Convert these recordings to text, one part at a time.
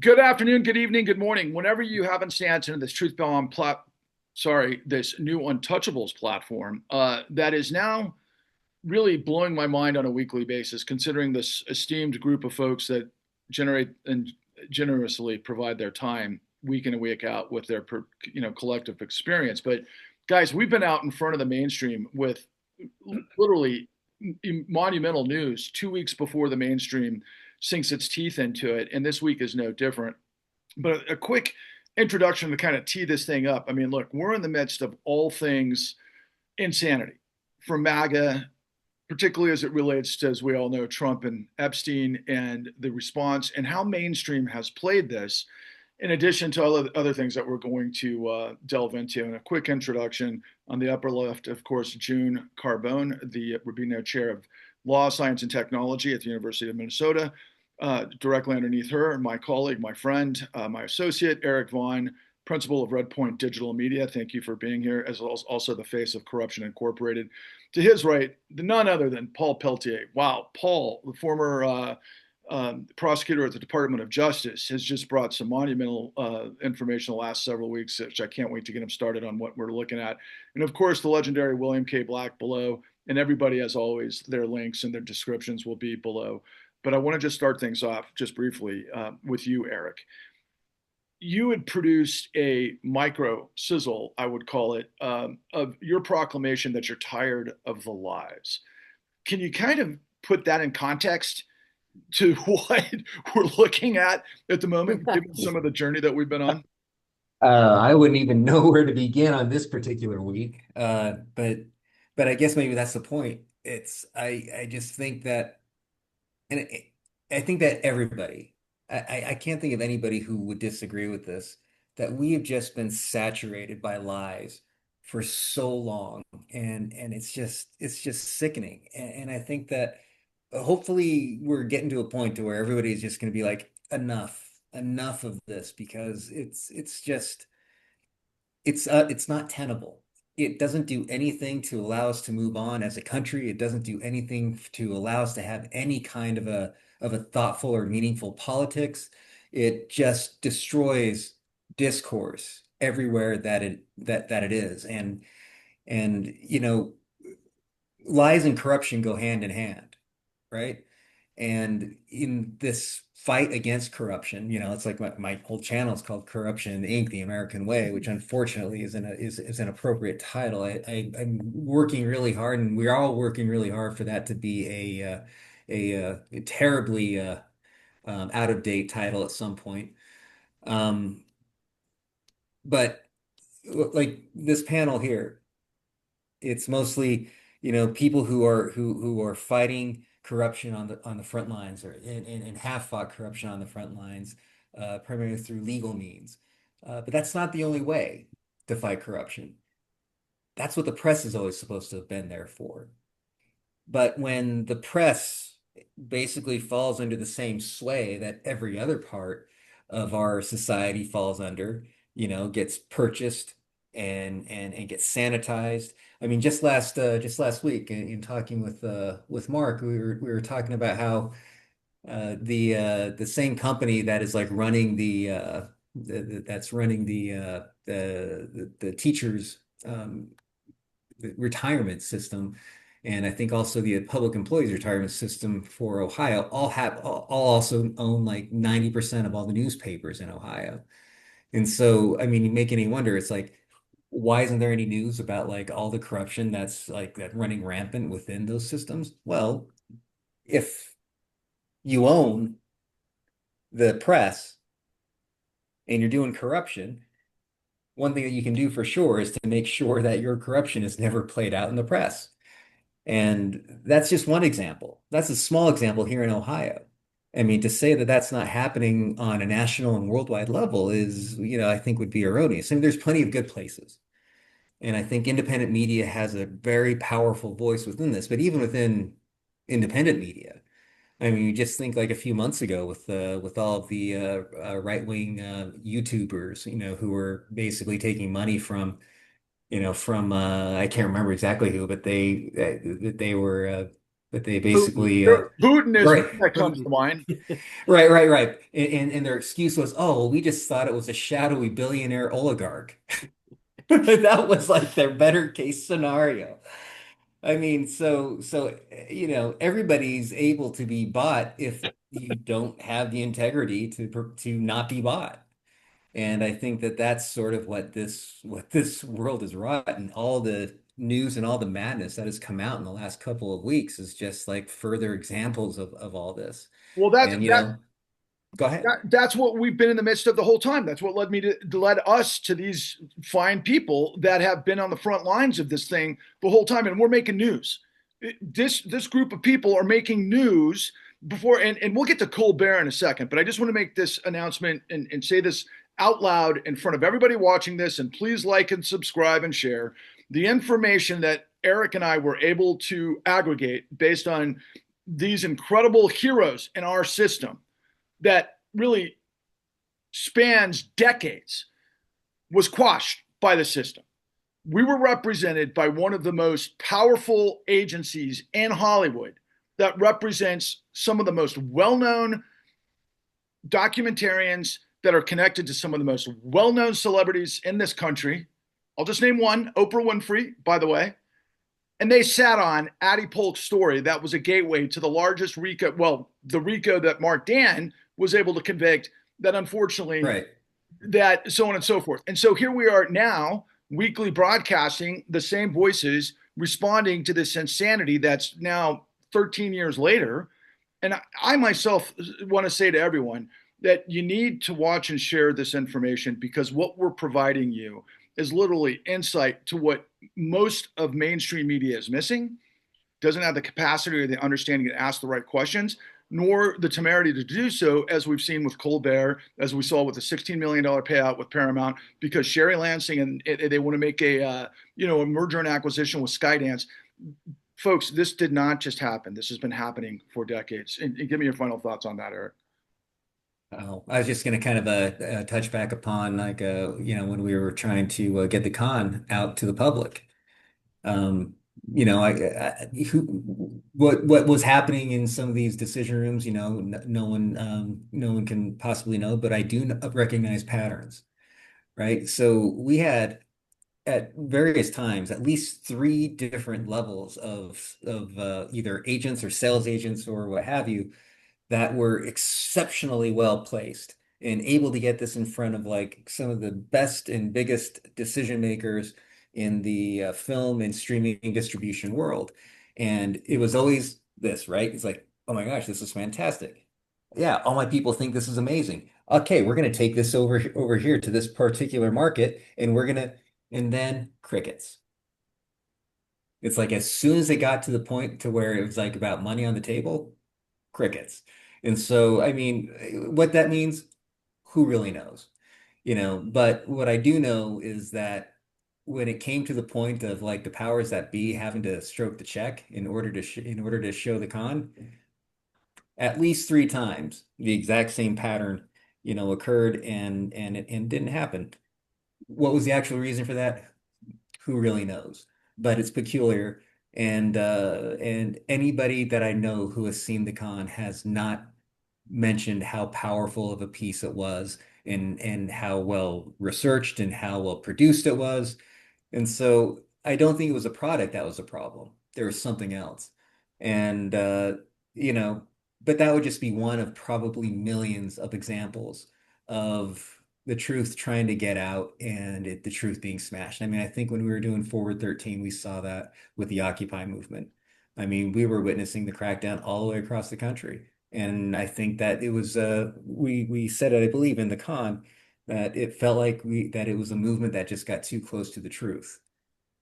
Good afternoon, good evening, good morning. Whenever you have a chance into this this new Untouchables platform that is now really blowing my mind on a weekly basis, considering this esteemed group of folks that generate and generously provide their time week in and week out with their collective experience. But guys, we've been out in front of the mainstream with literally monumental news 2 weeks before the mainstream sinks its teeth into it, and this week is no different. But a quick introduction to kind of tee this thing up. I mean, look, we're in the midst of all things insanity from MAGA, particularly as it relates to, as we all know, Trump and Epstein and the response and how mainstream has played this, in addition to all the other things that we're going to delve into. And a quick introduction on the upper left, of course, June Carbone, the Rubino Chair of Law, Science, and Technology at the University of Minnesota. Directly underneath her, my colleague, my friend, my associate, Eric Vaughn, principal of Redpoint Digital Media. Thank you for being here, as well as also the face of Corruption Incorporated. To his right, none other than Paul Peltier. Wow, Paul, the former prosecutor at the Department of Justice, has just brought some monumental information the last several weeks, which I can't wait to get him started on what we're looking at. And of course, the legendary William K. Black below. And everybody, as always, their links and their descriptions will be below. But I want to just start things off just briefly with you, Eric. You had produced a micro sizzle, I would call it, of your proclamation that you're tired of the lies. Can you kind of put that in context to what we're looking at the moment, given some of the journey that we've been on? I wouldn't even know where to begin on this particular week. But I guess maybe that's the point. I just think that, and I think that everybody, I can't think of anybody who would disagree with this, that we have just been saturated by lies for so long, and it's just sickening. And I think that hopefully we're getting to a point to where everybody's just going to be like, enough of this, because it's not tenable. It doesn't do anything to allow us to move on as a country. It doesn't do anything to allow us to have any kind of a thoughtful or meaningful politics. It just destroys discourse everywhere that it is. And lies and corruption go hand in hand, right? And in this fight against corruption, it's like my whole channel is called Corruption Inc., The American Way, which unfortunately is an appropriate title. I'm working really hard, and we're all working really hard for that to be a terribly out of date title at some point. Um, but like this panel here, it's mostly, people who are fighting corruption on the front lines, or and have fought corruption on the front lines, primarily through legal means. But that's not the only way to fight corruption. That's what the press is always supposed to have been there for. But when the press basically falls under the same sway that every other part of our society falls under, gets purchased and gets sanitized. I mean, just last week in talking with Mark, we were talking about how the same company that is like running that's running the teachers the retirement system, and I think also the public employees retirement system for Ohio, all also own like 90% of all the newspapers in Ohio. And so, I mean, you make any wonder, it's like, why isn't there any news about like all the corruption that's like that running rampant within those systems? Well, if you own the press and you're doing corruption, one thing that you can do for sure is to make sure that your corruption is never played out in the press. And that's just one example. That's a small example here in Ohio. I mean, to say that that's not happening on a national and worldwide level is, I think would be erroneous. I mean, there's plenty of good places. And I think independent media has a very powerful voice within this. But even within independent media, I mean, you just think like a few months ago with all of the right-wing YouTubers, who were basically taking money from I can't remember exactly who, but they were. But they Putin. basically, Putin is right, one that comes to mind. right. And their excuse was, oh, well, we just thought it was a shadowy billionaire oligarch. That was like their better case scenario. I mean, everybody's able to be bought if you don't have the integrity to not be bought. And I think that that's sort of what this world has wrought, and all the news and all the madness that has come out in the last couple of weeks is just like further examples of all this. Well, that's And that go ahead. that's what we've been in the midst of the whole time. That's what led me to led us to these fine people that have been on the front lines of this thing the whole time, and we're making news. This group of people are making news before, and we'll get to Colbert in a second, but I just want to make this announcement and say this out loud in front of everybody watching this, and please like and subscribe and share the information that Eric and I were able to aggregate based on these incredible heroes in our system that really spans decades was quashed by the system. We were represented by one of the most powerful agencies in Hollywood that represents some of the most well-known documentarians that are connected to some of the most well-known celebrities in this country. I'll just name one, Oprah Winfrey, by the way. And they sat on Addie Polk's story that was a gateway to the largest RICO, well, the RICO that Mark Dan was able to convict, that unfortunately, Right. that so on and so forth. And so here we are now, weekly broadcasting the same voices, responding to this insanity that's now 13 years later. And I myself want to say to everyone that you need to watch and share this information, because what we're providing you is literally insight to what most of mainstream media is missing, doesn't have the capacity or the understanding to ask the right questions, nor the temerity to do so, as we've seen with Colbert, as we saw with the $16 million payout with Paramount, because Sherry Lansing and they want to make a merger and acquisition with Skydance. Folks, this did not just happen. This has been happening for decades. And give me your final thoughts on that, Eric. Oh, I was just going to kind of touch back upon like when we were trying to get the con out to the public. Um, what was happening in some of these decision rooms, no one can possibly know, but I do recognize patterns, right? So we had at various times at least three different levels of either agents or sales agents or what have you that were exceptionally well placed and able to get this in front of like some of the best and biggest decision makers in the film and streaming distribution world. And it was always this, right? It's like, oh my gosh, this is fantastic. Yeah, all my people think this is amazing. Okay, we're going to take this over here to this particular market, and and then crickets. It's like as soon as it got to the point to where it was like about money on the table, crickets. And so, I mean, what that means, who really knows? But what I do know is that when it came to the point of like the powers that be having to stroke the check in order to show the con, at least three times the exact same pattern, occurred and didn't happen. What was the actual reason for that? Who really knows? But it's peculiar. And anybody that I know who has seen the con has not mentioned how powerful of a piece it was and how well researched and how well produced it was. And so I don't think it was a product that was a problem. There was something else. And you know, but that would just be one of probably millions of examples of the truth trying to get out and the truth being smashed. I mean, I think when we were doing Forward 13, we saw that with the Occupy movement. I mean, we were witnessing the crackdown all the way across the country. And I think that it was we said it, I believe, in the con that it felt like we that it was a movement that just got too close to the truth.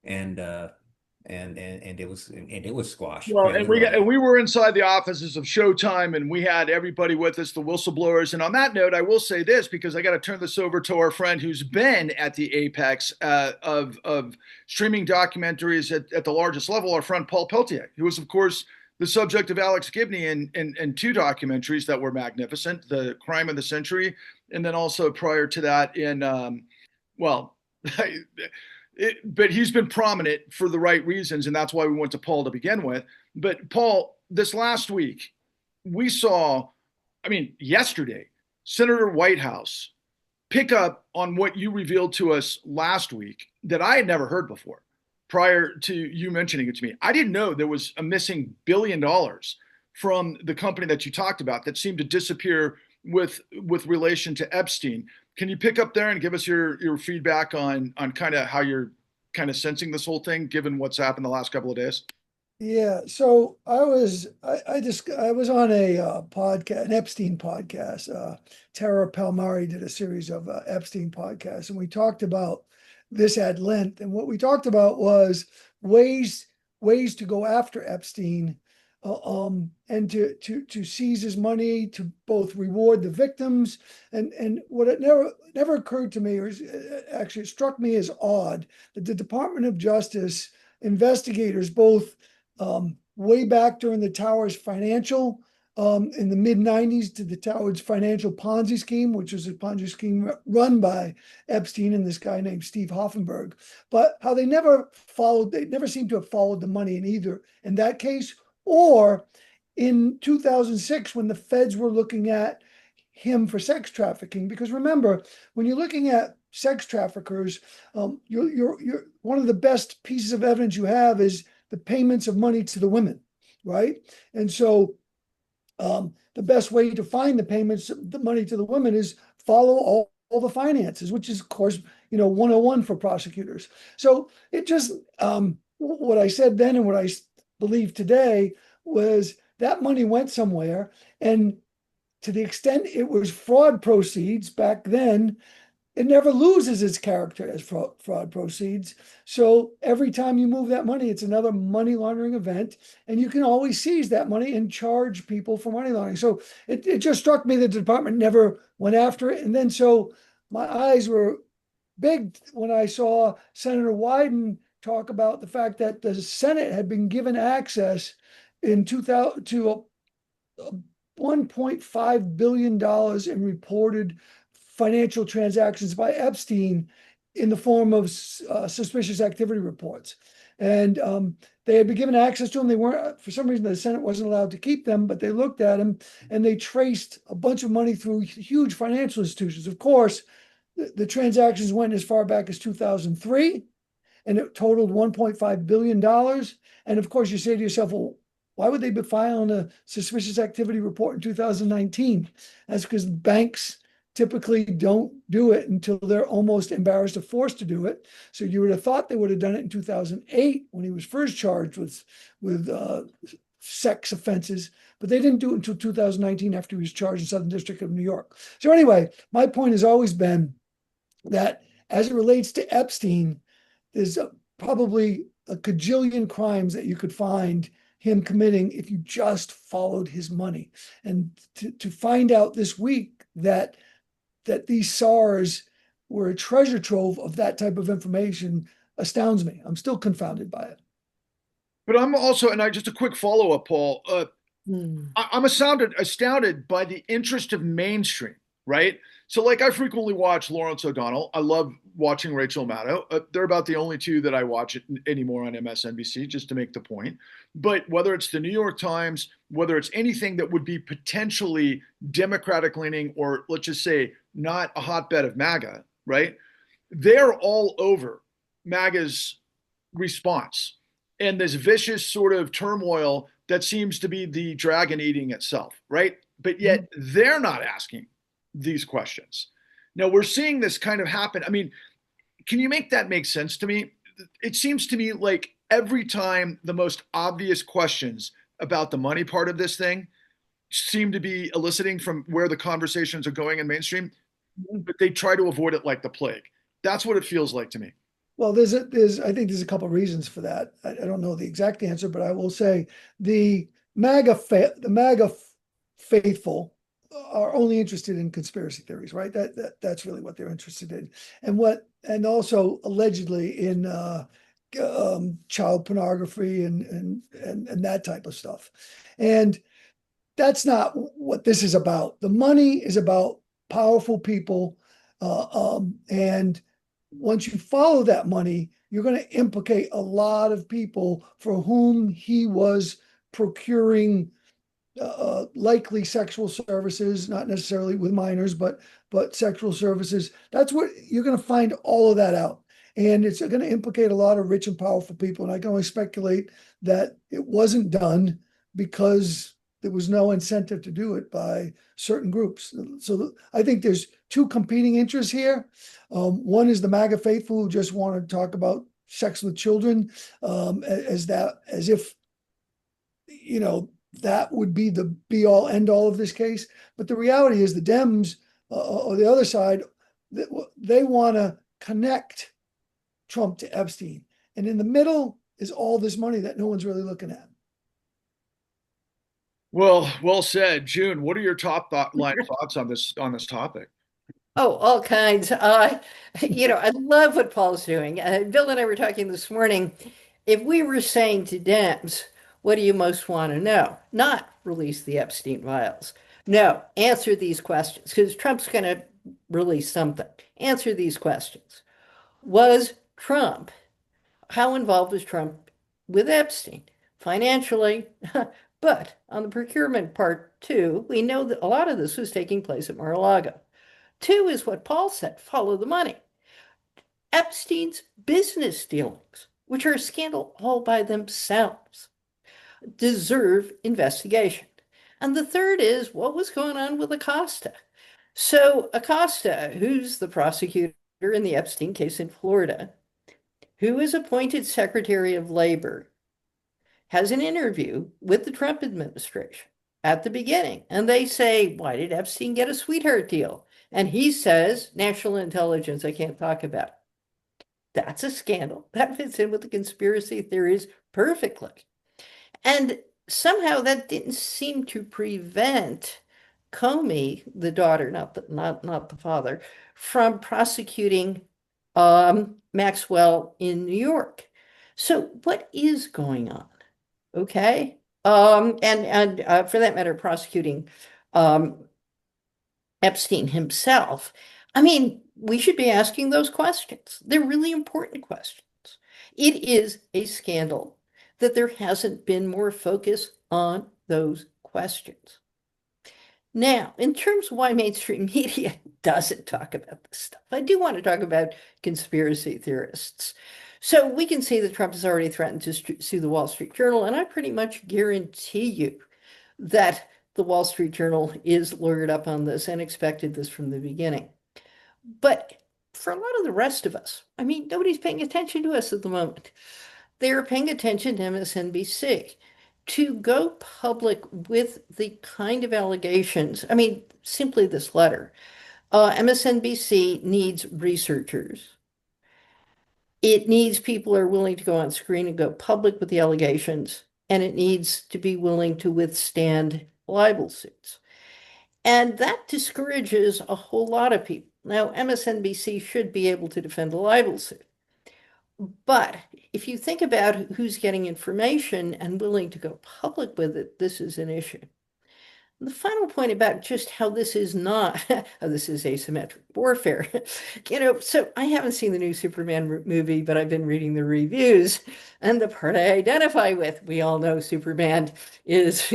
And it was squashed Well, fairly early. we were inside the offices of Showtime, and we had everybody with us, the whistleblowers. And on that note, I will say this, because I got to turn this over to our friend who's been at the apex of streaming documentaries at the largest level, our friend Paul Peltier, who was, of course, the subject of Alex Gibney in two documentaries that were magnificent: The Crime of the Century, and then also prior to that in well. But he's been prominent for the right reasons, and that's why we went to Paul to begin with. But Paul, this last week, we saw, I mean, yesterday, Senator Whitehouse pick up on what you revealed to us last week that I had never heard before prior to you mentioning it to me. I didn't know there was a missing $1 billion from the company that you talked about that seemed to disappear with relation to Epstein. Can you pick up there and give us your feedback on kind of how you're kind of sensing this whole thing, given what's happened the last couple of days? Yeah, so I was on a podcast, an Epstein podcast. Tara Palmari did a series of Epstein podcasts, and we talked about this at length. And what we talked about was ways ways to go after Epstein, and to seize his money, to both reward the victims, and what it never occurred to me, or actually it struck me as odd, that the Department of Justice investigators, both way back during the Towers financial, in the mid 90s, to the Towers financial Ponzi scheme, which was a Ponzi scheme run by Epstein and this guy named Steve Hoffenberg. But how they never seemed to have followed the money in that case, or in 2006 when the feds were looking at him for sex trafficking. Because remember, when you're looking at sex traffickers, you're one of the best pieces of evidence you have is the payments of money to the women, right? And so the best way to find the money to the women is follow all the finances, which is, of course, 101 for prosecutors. So it just, what I said then and what I believe today was that money went somewhere. And to the extent it was fraud proceeds back then, it never loses its character as fraud proceeds. So every time you move that money, it's another money laundering event, and you can always seize that money and charge people for money laundering. So it just struck me that the department never went after it. And then so my eyes were big when I saw Senator Wyden talk about the fact that the Senate had been given access in 2000 to $1.5 billion in reported financial transactions by Epstein in the form of suspicious activity reports. And they had been given access to them. They weren't, for some reason, the Senate wasn't allowed to keep them, but they looked at them and they traced a bunch of money through huge financial institutions. Of course, the transactions went as far back as 2003, and it totaled $1.5 billion. And of course, you say to yourself, well, why would they be filing a suspicious activity report in 2019? That's because banks typically don't do it until they're almost embarrassed or forced to do it. So you would have thought they would have done it in 2008 when he was first charged with sex offenses, but they didn't do it until 2019 after he was charged in Southern District of New York. So anyway, my point has always been that as it relates to Epstein, there's probably a cajillion crimes that you could find him committing if you just followed his money. And to find out this week that these SARs were a treasure trove of that type of information astounds me. I'm still confounded by it. But I'm also, and just a quick follow up, Paul. I'm astounded by the interest of mainstream, right? So, like, I frequently watch Lawrence O'Donnell. I love watching Rachel Maddow. They're about the only two that I watch anymore on MSNBC, just to make the point. But whether it's the New York Times, whether it's anything that would be potentially Democratic leaning, or let's just say not a hotbed of MAGA, right? They're all over MAGA's response and this vicious sort of turmoil that seems to be the dragon eating itself, right? But yet they're not asking these questions. Now we're seeing this kind of happen. I mean, can you make that make sense to me? It seems to me like every time the most obvious questions about the money part of this thing seem to be eliciting from where the conversations are going in mainstream, but they try to avoid it like the plague. That's what it feels like to me. Well, I think there's a couple of reasons for that. I don't know the exact answer, but I will say the MAGA faithful are only interested in conspiracy theories, right? That's really what they're interested in, and also allegedly in child pornography and that type of stuff. And that's not what this is about. The money is about powerful people, and once you follow that money, you're going to implicate a lot of people for whom he was procuring likely sexual services, not necessarily with minors, but sexual services. That's what you're going to find all of that out. And it's going to implicate a lot of rich and powerful people. And I can only speculate that it wasn't done because there was no incentive to do it by certain groups. So I think there's two competing interests here. One is the MAGA faithful who just want to talk about sex with children as if, that would be the be all end all of this case. But the reality is the Dems or the other side, they want to connect Trump to Epstein. And in the middle is all this money that no one's really looking at. Well said. June, what are your top line thoughts on this topic? Oh, all kinds. I love what Paul's doing. Bill and I were talking this morning. If we were saying to Dems, what do you most want to know? Not release the Epstein files. No, answer these questions, because Trump's going to release something. Answer these questions. How involved was Trump with Epstein? Financially, but on the procurement part too, we know that a lot of this was taking place at Mar-a-Lago. Two is what Paul said, follow the money. Epstein's business dealings, which are a scandal all by themselves, deserve investigation. And the third is what was going on with Acosta. So Acosta, who's the prosecutor in the Epstein case in Florida, who is appointed Secretary of Labor, has an interview with the Trump administration at the beginning. And they say, why did Epstein get a sweetheart deal? And he says, national intelligence, I can't talk about. That's a scandal. That fits in with the conspiracy theories perfectly. And somehow that didn't seem to prevent Comey, the daughter, not the father, from prosecuting Maxwell in New York. So what is going on? Okay. And for that matter, prosecuting Epstein himself. I mean, we should be asking those questions. They're really important questions. It is a scandal that there hasn't been more focus on those questions. Now, in terms of why mainstream media doesn't talk about this stuff, I do want to talk about conspiracy theorists. So we can see that Trump has already threatened to sue the Wall Street Journal, and I pretty much guarantee you that the Wall Street Journal is lawyered up on this and expected this from the beginning. But for a lot of the rest of us, I mean, nobody's paying attention to us at the moment. They're paying attention to MSNBC. To go public with the kind of allegations, I mean, simply this letter, MSNBC needs researchers. It needs people who are willing to go on screen and go public with the allegations, and it needs to be willing to withstand libel suits. And that discourages a whole lot of people. Now, MSNBC should be able to defend a libel suit. But if you think about who's getting information and willing to go public with it, this is an issue. The final point about just how this is not, this is asymmetric warfare. So I haven't seen the new Superman movie, but I've been reading the reviews. And the part I identify with, we all know Superman is,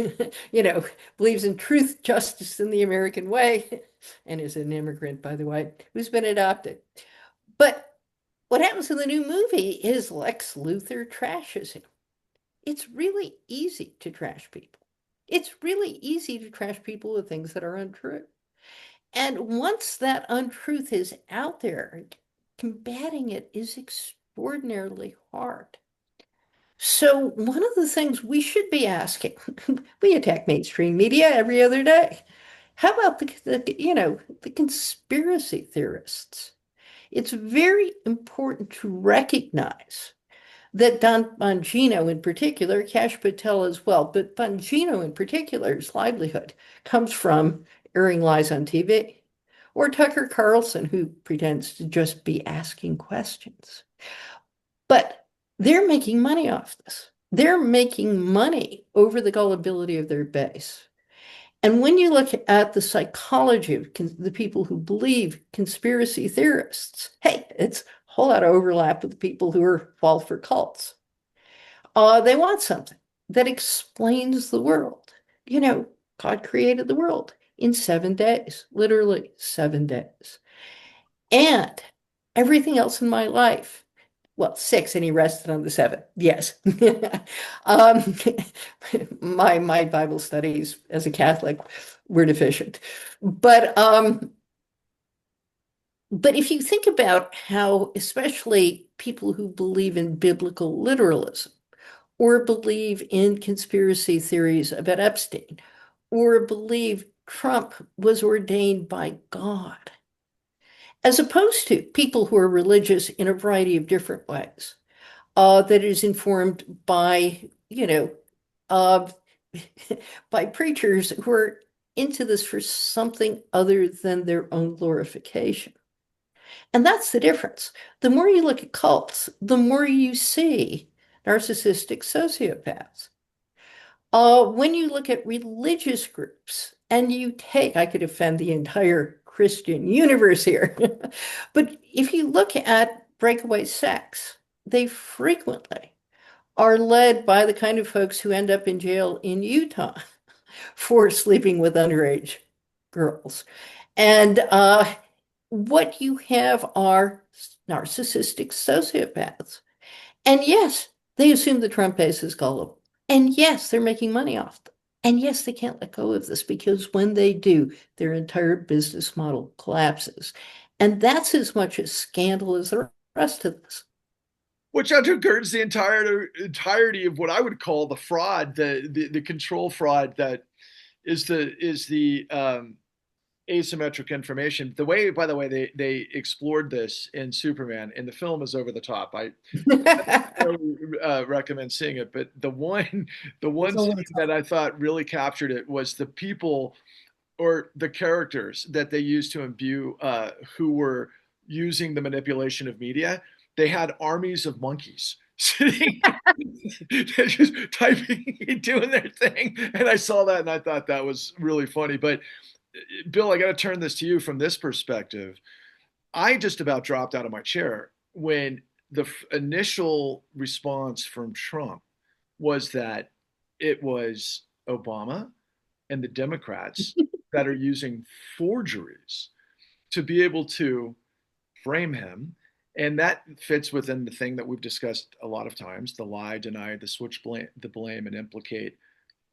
believes in truth, justice, and the American way, and is an immigrant, by the way, who's been adopted. But what happens in the new movie is Lex Luthor trashes him. It's really easy to trash people. It's really easy to trash people with things that are untrue. And once that untruth is out there, combating it is extraordinarily hard. So one of the things we should be asking, we attack mainstream media every other day. How about the conspiracy theorists? It's very important to recognize that Don Bongino in particular, Kash Patel as well, but Bongino in particular's livelihood comes from airing lies on TV. Or Tucker Carlson, who pretends to just be asking questions. But they're making money off this. They're making money over the gullibility of their base. And when you look at the psychology of the people who believe conspiracy theorists, hey, it's a whole lot of overlap with the people who fall for cults. They want something. that explains the world. You know, God created the world in 7 days, literally 7 days. And everything else in my life, well, six, and he rested on the seventh. Yes. um, my Bible studies as a Catholic were deficient. But if you think about how, especially people who believe in biblical literalism, or believe in conspiracy theories about Epstein, or believe Trump was ordained by God, as opposed to people who are religious in a variety of different ways, that is informed by, uh, by preachers who are into this for something other than their own glorification. And that's the difference. The more you look at cults, the more you see narcissistic sociopaths. When you look at religious groups and you take, I could offend the entire Christian universe here, but if you look at breakaway sects, they frequently are led by the kind of folks who end up in jail in Utah for sleeping with underage girls. And what you have are narcissistic sociopaths. And yes, they assume the Trump base is gullible. And yes, they're making money off them. And yes, they can't let go of this because when they do, their entire business model collapses. And that's as much a scandal as the rest of this. Which undergirds the entirety of what I would call the fraud, the control fraud that is the asymmetric information. The way, by the way, they explored this in Superman, and the film is over the top. I recommend seeing it. But the one scene that I thought really captured it was the people or the characters that they used to imbue who were using the manipulation of media. They had armies of monkeys sitting just typing and doing their thing. And I saw that and I thought that was really funny. But Bill, I got to turn this to you from this perspective. I just about dropped out of my chair when the initial response from Trump was that it was Obama and the Democrats that are using forgeries to be able to frame him. And that fits within the thing that we've discussed a lot of times, the lie, deny, the switch the blame and implicate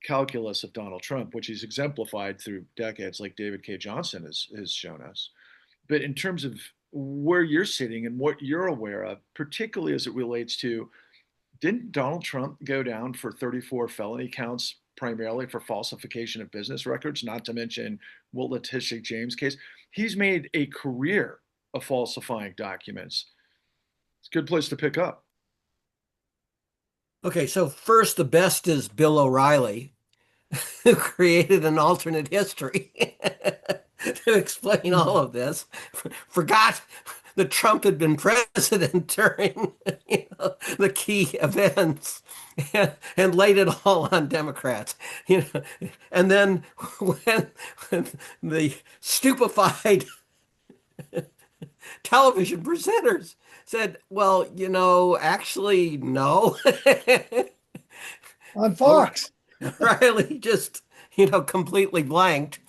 calculus of Donald Trump, which he's exemplified through decades, like David K. Johnson has shown us. But in terms of where you're sitting and what you're aware of, particularly as it relates to, didn't Donald Trump go down for 34 felony counts primarily for falsification of business records, not to mention Will Letitia James case? He's made a career of falsifying documents. It's a good place to pick up. Okay, so first, the best is Bill O'Reilly, who created an alternate history to explain all of this. Forgot that Trump had been president during the key events and laid it all on Democrats. And then when the stupefied television presenters said, well, actually, no. On Fox. Riley just, completely blanked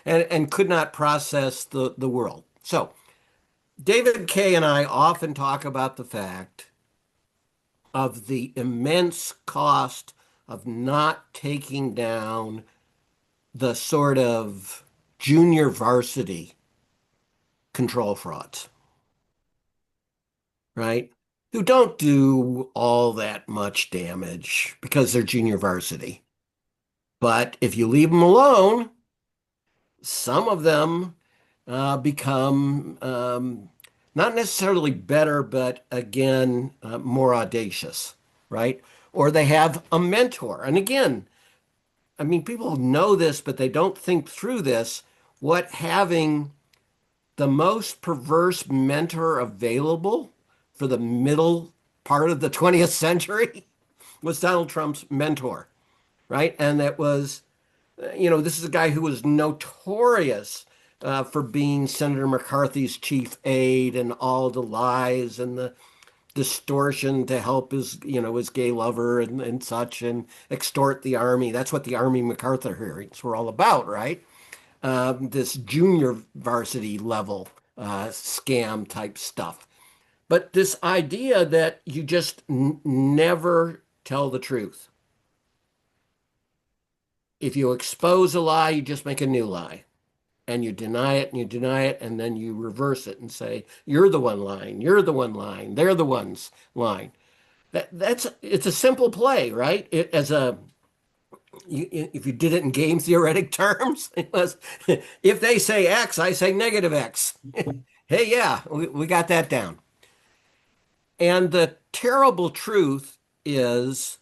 and could not process the world. So David Kay and I often talk about the fact of the immense cost of not taking down the sort of junior varsity control frauds, right? Who don't do all that much damage because they're junior varsity. But if you leave them alone, some of them become not necessarily better, but again, more audacious, right? Or they have a mentor. And again, I mean, people know this, but they don't think through this. What having the most perverse mentor available for the middle part of the 20th century was Donald Trump's mentor, right? And that was, this is a guy who was notorious for being Senator McCarthy's chief aide and all the lies and the distortion to help his gay lover and such and extort the army. That's what the Army MacArthur hearings were all about, right? This junior varsity level scam type stuff. But this idea that you just never tell the truth. If you expose a lie, you just make a new lie. And you deny it and you deny it, and then you reverse it and say, you're the one lying, you're the one lying, they're the ones lying. It's a simple play, right? If you did it in game theoretic terms, it was if they say X, I say negative X. Hey, yeah, we got that down. And the terrible truth is,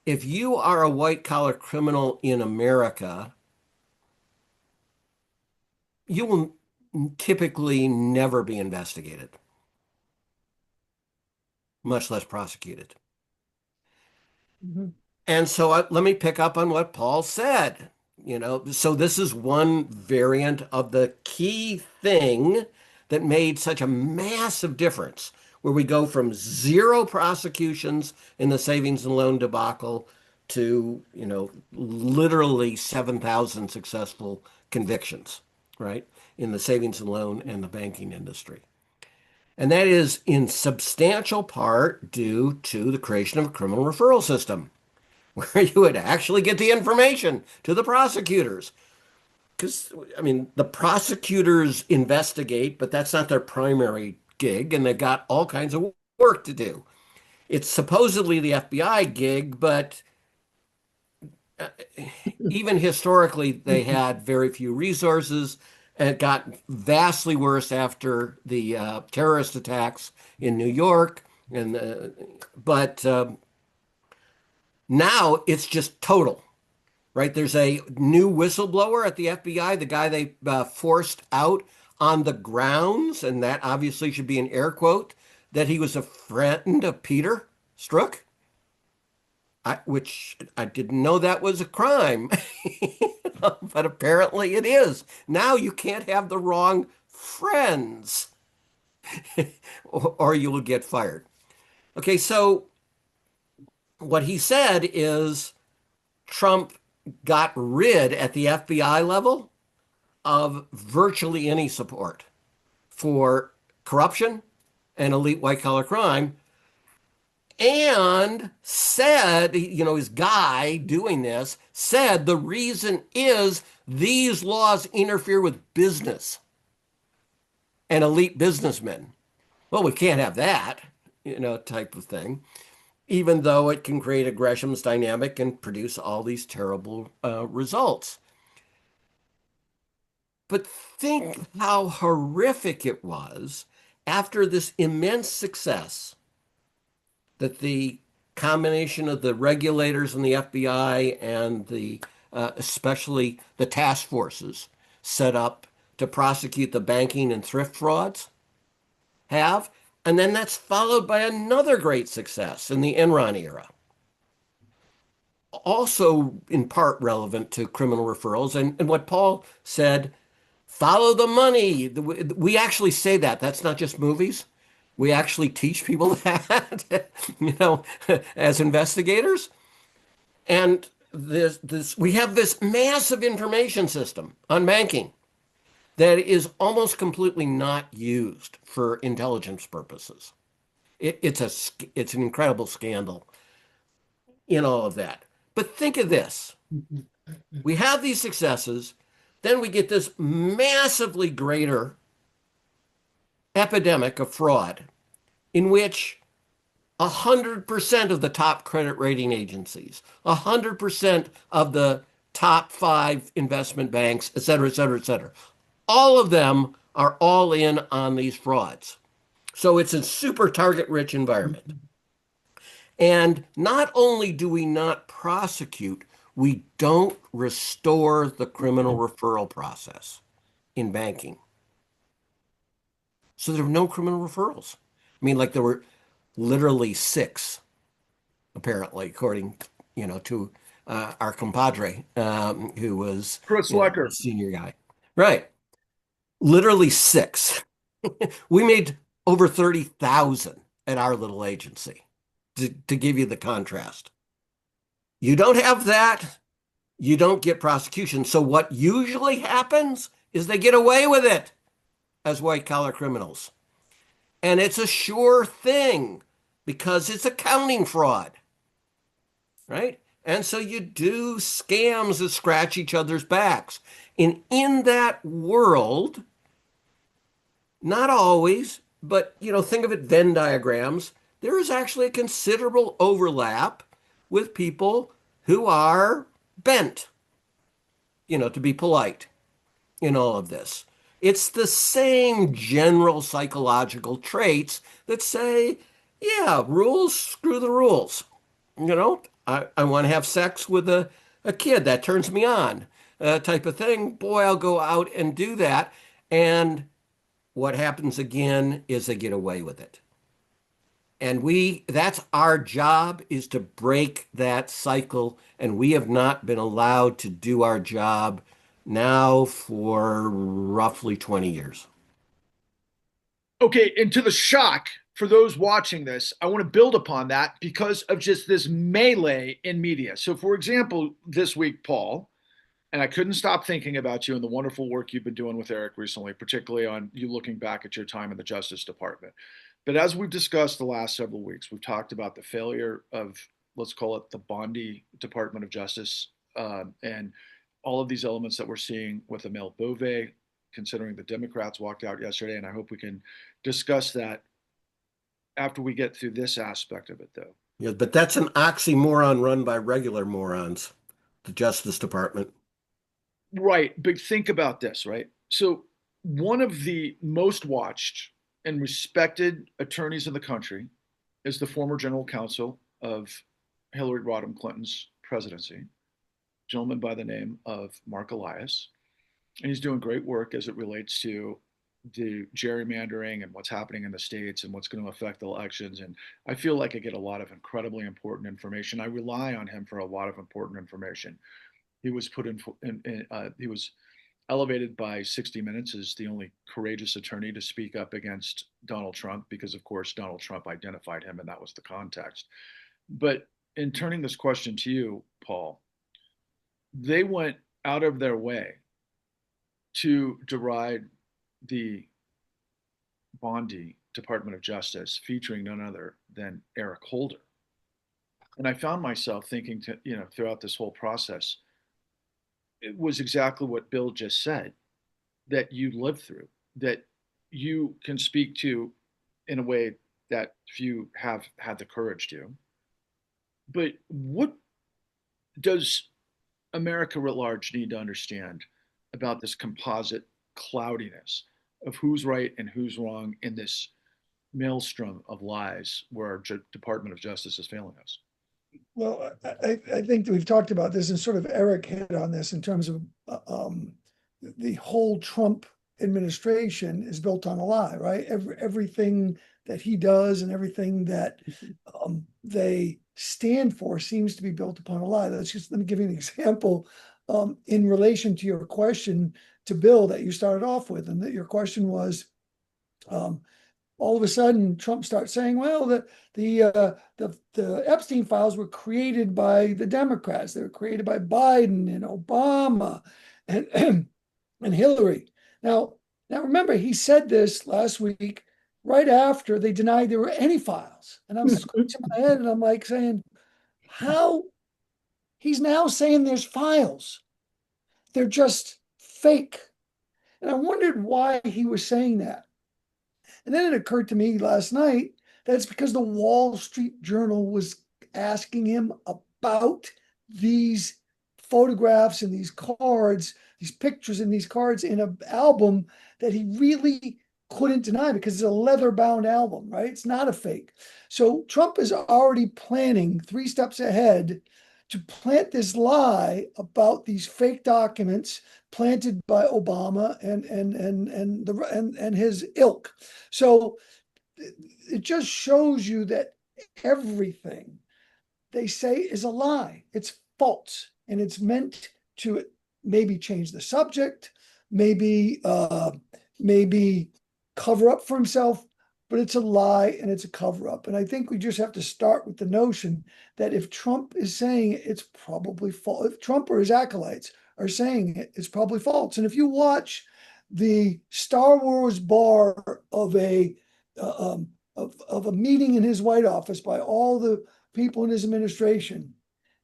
if you are a white collar criminal in America, you will typically never be investigated, much less prosecuted. Mhm. And so let me pick up on what Paul said. So this is one variant of the key thing that made such a massive difference, where we go from 0 prosecutions in the savings and loan debacle to, literally 7,000 successful convictions, right, in the savings and loan and the banking industry. And that is in substantial part due to the creation of a criminal referral system, where you would actually get the information to the prosecutors. Because, the prosecutors investigate, but that's not their primary gig, and they've got all kinds of work to do. It's supposedly the FBI gig, but even historically, they had very few resources, and it got vastly worse after the terrorist attacks in New York. But now it's just total. Right? There's a new whistleblower at the FBI, the guy they forced out on the grounds, and that obviously should be an air quote, that he was a friend of Peter Strzok, which I didn't know that was a crime, but apparently it is. Now you can't have the wrong friends, or you will get fired. Okay, so what he said is Trump got rid at the FBI level of virtually any support for corruption and elite white collar crime, and said, his guy doing this said the reason is these laws interfere with business and elite businessmen. Well, we can't have that, type of thing, even though it can create a Gresham's dynamic and produce all these terrible results. But think how horrific it was after this immense success that the combination of the regulators and the FBI and especially the task forces set up to prosecute the banking and thrift frauds have. And then that's followed by another great success in the Enron era. Also, in part relevant to criminal referrals. And what Paul said, follow the money. We actually say that. That's not just movies. We actually teach people that, as investigators. And we have this massive information system on banking that is almost completely not used for intelligence purposes. It's an incredible scandal in all of that. But think of this. We have these successes, then we get this massively greater epidemic of fraud in which 100% of the top credit rating agencies, 100% of the top 5 investment banks, et cetera, et cetera, et cetera, all of them are all in on these frauds. So it's a super target-rich environment. And not only do we not prosecute, we don't restore the criminal referral process in banking. So there were no criminal referrals. There were literally 6, apparently, according, to our compadre, who was Chris Lecker. a senior guy. Right. Literally 6. We made over 30,000 at our little agency, to give you the contrast. You don't have that, you don't get prosecution. So what usually happens is they get away with it as white-collar criminals. And it's a sure thing because it's accounting fraud, right? And so you do scams that scratch each other's backs. And in that world, not always, but think of it Venn diagrams, there is actually a considerable overlap with people who are bent, to be polite in all of this. It's the same general psychological traits that say, yeah, rules, screw the rules. I want to have sex with a kid. That turns me on, type of thing. Boy, I'll go out and do that. And what happens again is they get away with it. And that's our job, is to break that cycle. And we have not been allowed to do our job now for roughly 20 years. Okay, and to the shock for those watching this, I want to build upon that because of just this melee in media. So, for example, this week, Paul, and I couldn't stop thinking about you and the wonderful work you've been doing with Eric recently, particularly on you looking back at your time in the Justice Department. But as we've discussed the last several weeks, we've talked about the failure of, let's call it the Bondi Department of Justice, and all of these elements that we're seeing with Emil Bove, considering the Democrats walked out yesterday. And I hope we can discuss that after we get through this aspect of it, though. Yeah, but that's an oxymoron run by regular morons, the Justice Department. Right. But think about this, right? So one of the most watched and respected attorneys in the country is the former general counsel of Hillary Rodham Clinton's presidency, a gentleman by the name of Mark Elias. And he's doing great work as it relates to the gerrymandering and what's happening in the states and what's going to affect the elections. And I feel like I get a lot of incredibly important information. I rely on him for a lot of important information. He was he was elevated by 60 Minutes as the only courageous attorney to speak up against Donald Trump, because of course Donald Trump identified him and that was the context. But in turning this question to you, Paul, they went out of their way to deride the Bondi Department of Justice, featuring none other than Eric Holder. And I found myself thinking, throughout this whole process, it was exactly what Bill just said, that you lived through, that you can speak to in a way that few have had the courage to. But what does America writ large need to understand about this composite cloudiness of who's right and who's wrong in this maelstrom of lies where our Department of Justice is failing us? Well, I think we've talked about this, and sort of Eric hit on this in terms of the whole Trump administration is built on a lie, right? Everything that he does and everything that they stand for seems to be built upon a lie. Let me give you an example in relation to your question to Bill that you started off with, and that your question was, all of a sudden Trump starts saying, well, the Epstein files were created by the Democrats. They were created by Biden and Obama and and Hillary. Now remember, he said this last week right after they denied there were any files. And I'm scratching my head and I'm like saying, how? He's now saying there's files. They're just fake. And I wondered why he was saying that. And then it occurred to me last night that it's because the Wall Street Journal was asking him about these photographs and these cards, these pictures and these cards in an album that he really couldn't deny because it's a leather-bound album, right? It's not a fake. So Trump is already planning 3 steps ahead to plant this lie about these fake documents planted by Obama and his ilk. So it just shows you that everything they say is a lie. It's false, and it's meant to maybe change the subject, maybe cover up for himself. but it's a lie and it's a cover up. And I think we just have to start with the notion that if Trump is saying it, it's probably false. If Trump or his acolytes are saying it, it's probably false. And if you watch the Star Wars bar of a of a meeting in his White Office by all the people in his administration,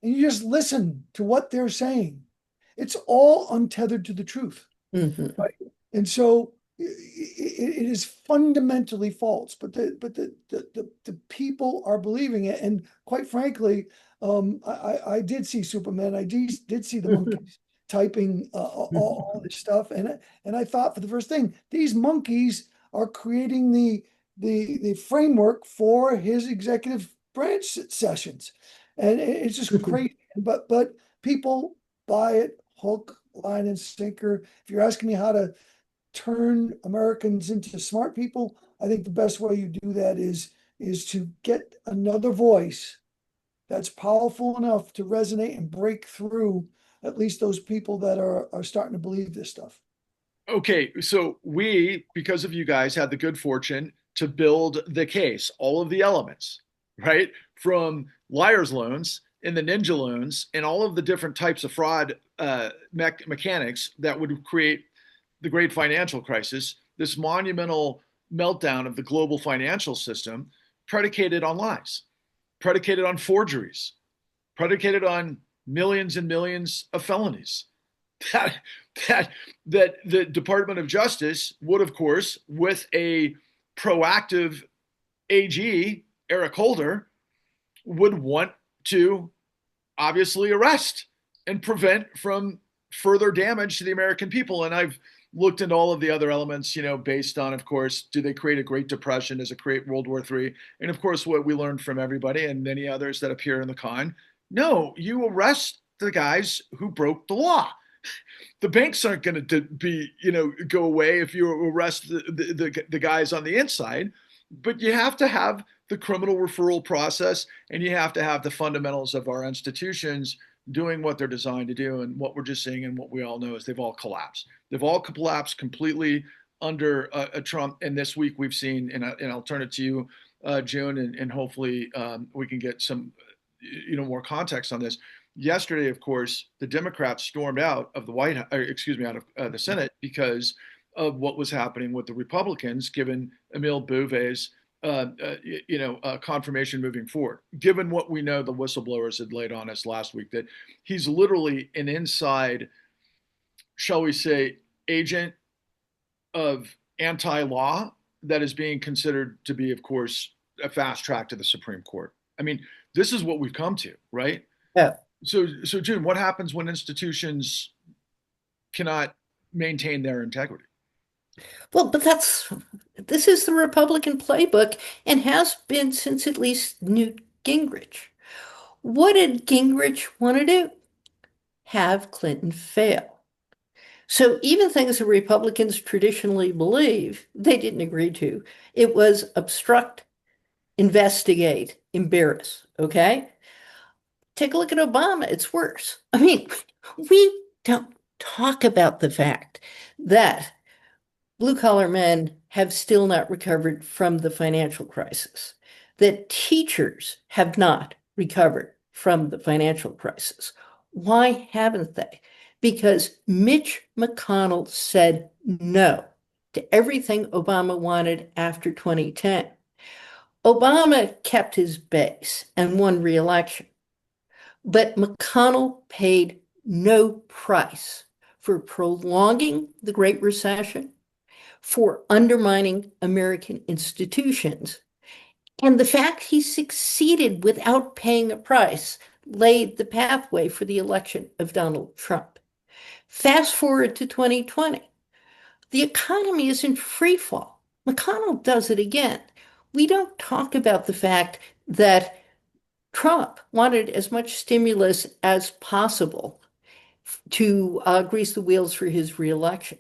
and you just listen to what they're saying, it's all untethered to the truth. Mhm. Right? And so it is fundamentally false, but the people are believing it. And quite frankly, I did see Superman. I did see the monkeys typing all this stuff, and I thought for the first thing, these monkeys are creating the framework for his executive branch sessions, and it's just crazy. But people buy it hook, line, and sinker. If you're asking me how to turn Americans into smart people, I think the best way you do that is to get another voice that's powerful enough to resonate and break through at least those people that are starting to believe this stuff. Okay, so we, because of you guys, had the good fortune to build the case, all of the elements, right? From liar's loans and the ninja loans and all of the different types of fraud mechanics that would create the great financial crisis, this monumental meltdown of the global financial system predicated on lies, predicated on forgeries, predicated on millions and millions of felonies. That that the Department of Justice would, of course, with a proactive AG, Eric Holder, would want to obviously arrest and prevent from further damage to the American people. And I've looked into all of the other elements, based on, of course, do they create a Great Depression? Does it create World War III? And of course, what we learned from everybody and many others that appear in the con, no, you arrest the guys who broke the law. The banks aren't going to be, go away if you arrest the guys on the inside, but you have to have the criminal referral process, and you have to have the fundamentals of our institutions doing what they're designed to do. And what we're just seeing and what we all know is they've all collapsed. They've all collapsed completely under a Trump. And this week we've seen, and I'll turn it to you, June, and hopefully we can get some, more context on this. Yesterday, of course, the Democrats stormed out of the out of the Senate because of what was happening with the Republicans, given Emil Bove's, confirmation moving forward. Given what we know, the whistleblowers had laid on us last week, that he's literally an inside, shall we say, agent of anti-law that is being considered to be, of course, a fast track to the Supreme Court. I mean, this is what we've come to, right? Yeah. So June, what happens when institutions cannot maintain their integrity? Well, but this is the Republican playbook and has been since at least Newt Gingrich. What did Gingrich want to do? Have Clinton fail. So even things that Republicans traditionally believe, they didn't agree to. It was obstruct, investigate, embarrass, okay? Take a look at Obama, it's worse. I mean, we don't talk about the fact that blue-collar men have still not recovered from the financial crisis, that teachers have not recovered from the financial crisis. Why haven't they? Because Mitch McConnell said no to everything Obama wanted after 2010. Obama kept his base and won re-election, but McConnell paid no price for prolonging the Great Recession, for undermining American institutions. And the fact he succeeded without paying a price laid the pathway for the election of Donald Trump. Fast forward to 2020. The economy is in free fall. McConnell does it again. We don't talk about the fact that Trump wanted as much stimulus as possible to grease the wheels for his reelection.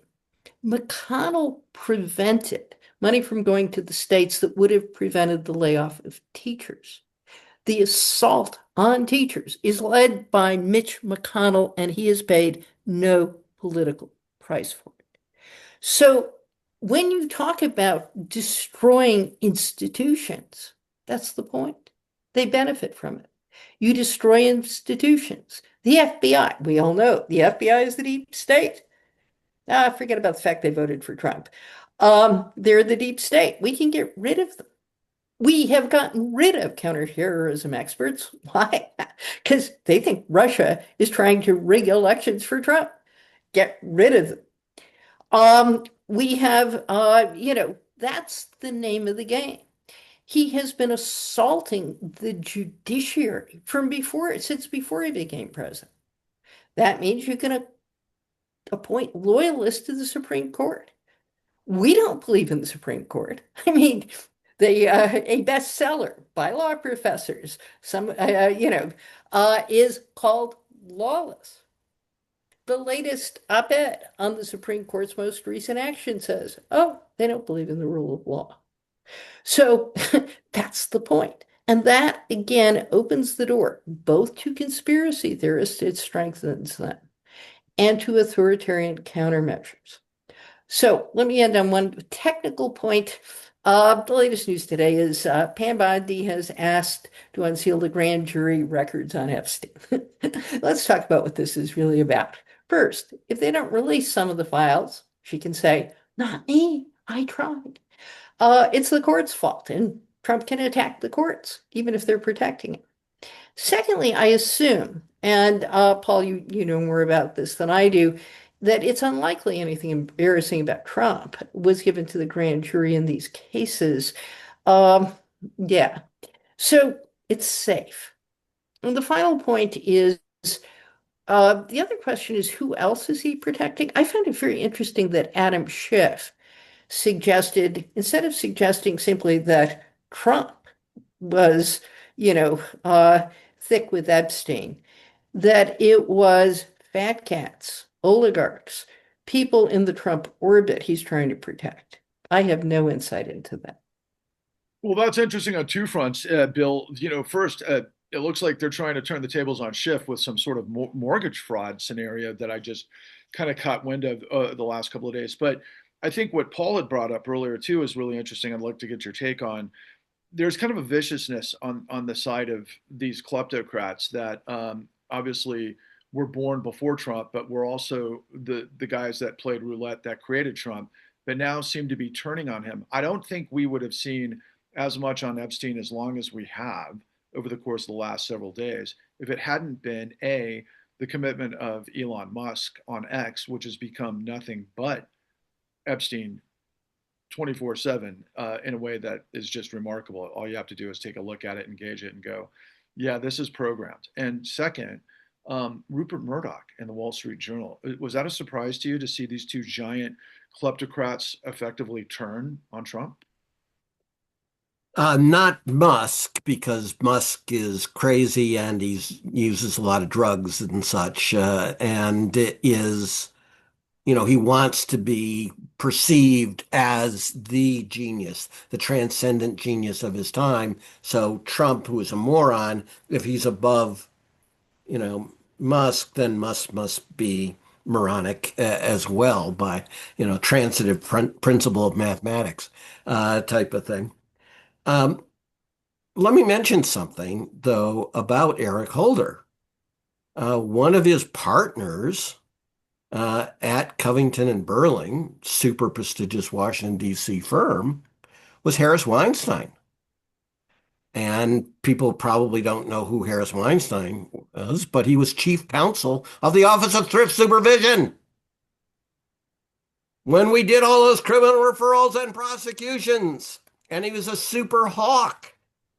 McConnell prevented money from going to the states that would have prevented the layoff of teachers. The assault on teachers is led by Mitch McConnell, and he has paid no political price for it. So when you talk about destroying institutions, that's the point. They benefit from it. You destroy institutions. The FBI, we all know the FBI is the deep state. Forget about the fact they voted for Trump. They're the deep state. We can get rid of them. We have gotten rid of counterterrorism experts. Why? Because they think Russia is trying to rig elections for Trump. Get rid of them. We have, that's the name of the game. He has been assaulting the judiciary since before he became president. That means you can appoint loyalists to the Supreme Court. We don't believe in the Supreme Court. I mean, a bestseller by law professors, is called Lawless. The latest op-ed on the Supreme Court's most recent action says, oh, they don't believe in the rule of law. So that's the point. And that, again, opens the door both to conspiracy theorists, it strengthens them, and to authoritarian countermeasures. So let me end on one technical point. The latest news today is Pam Bondi has asked to unseal the grand jury records on Epstein. Let's talk about what this is really about. First, if they don't release some of the files, she can say, not me, I tried. It's the court's fault, and Trump can attack the courts, even if they're protecting him. Secondly, I assume, and Paul, you know more about this than I do, that it's unlikely anything embarrassing about Trump was given to the grand jury in these cases. Yeah, so it's safe. And the final point is, the other question is, who else is he protecting? I found it very interesting that Adam Schiff suggested, instead of suggesting simply that Trump was, thick with Epstein, that it was fat cats, oligarchs, people in the Trump orbit he's trying to protect. I have no insight into that. Well, that's interesting on two fronts, Bill. First, it looks like they're trying to turn the tables on Schiff with some sort of mortgage fraud scenario that I just kind of caught wind of the last couple of days. But I think what Paul had brought up earlier too is really interesting. I'd like to get your take on. There's kind of a viciousness on the side of these kleptocrats that obviously were born before Trump, but were also the guys that played roulette that created Trump, but now seem to be turning on him. I don't think we would have seen as much on Epstein as long as we have over the course of the last several days if it hadn't been the commitment of Elon Musk on X, which has become nothing but Epstein 24/7 in a way that is just remarkable. All you have to do is take a look at it, engage it, and go, yeah, this is programmed. And second, Rupert Murdoch and the Wall Street Journal. Was that a surprise to you to see these two giant kleptocrats effectively turn on Trump? Not Musk, because Musk is crazy and he uses a lot of drugs and such, and it is, he wants to be perceived as the genius, the transcendent genius of his time. So Trump, who is a moron, if he's above, Musk, then Musk must be moronic as well by, transitive principle of mathematics type of thing. Let me mention something, though, about Eric Holder. One of his partners at Covington and Burling, super prestigious Washington, D.C. firm, was Harris Weinstein. And people probably don't know who Harris Weinstein was, but he was chief counsel of the Office of Thrift Supervision when we did all those criminal referrals and prosecutions. And he was a super hawk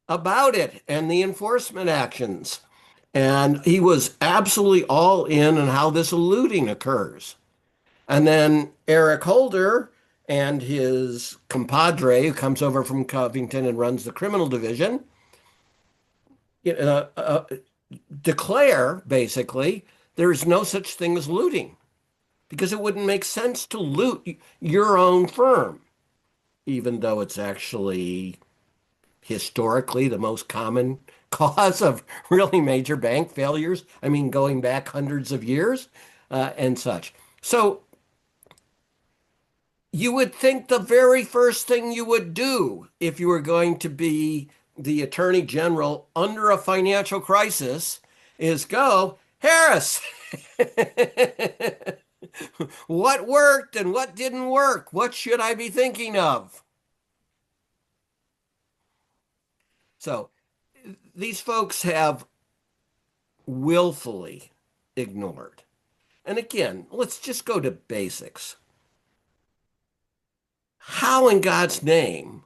about it and the enforcement actions. And he was absolutely all in on how this looting occurs. And then Eric Holder and his compadre, who comes over from Covington and runs the criminal division, declare, basically, there is no such thing as looting, because it wouldn't make sense to loot your own firm, even though it's actually historically the most common cause of really major bank failures. I mean, going back hundreds of years and such. So You would think the very first thing you would do if you were going to be the attorney general under a financial crisis is go, Harris, what worked and what didn't work? What should I be thinking of? So these folks have willfully ignored. And again, let's just go to basics. How in God's name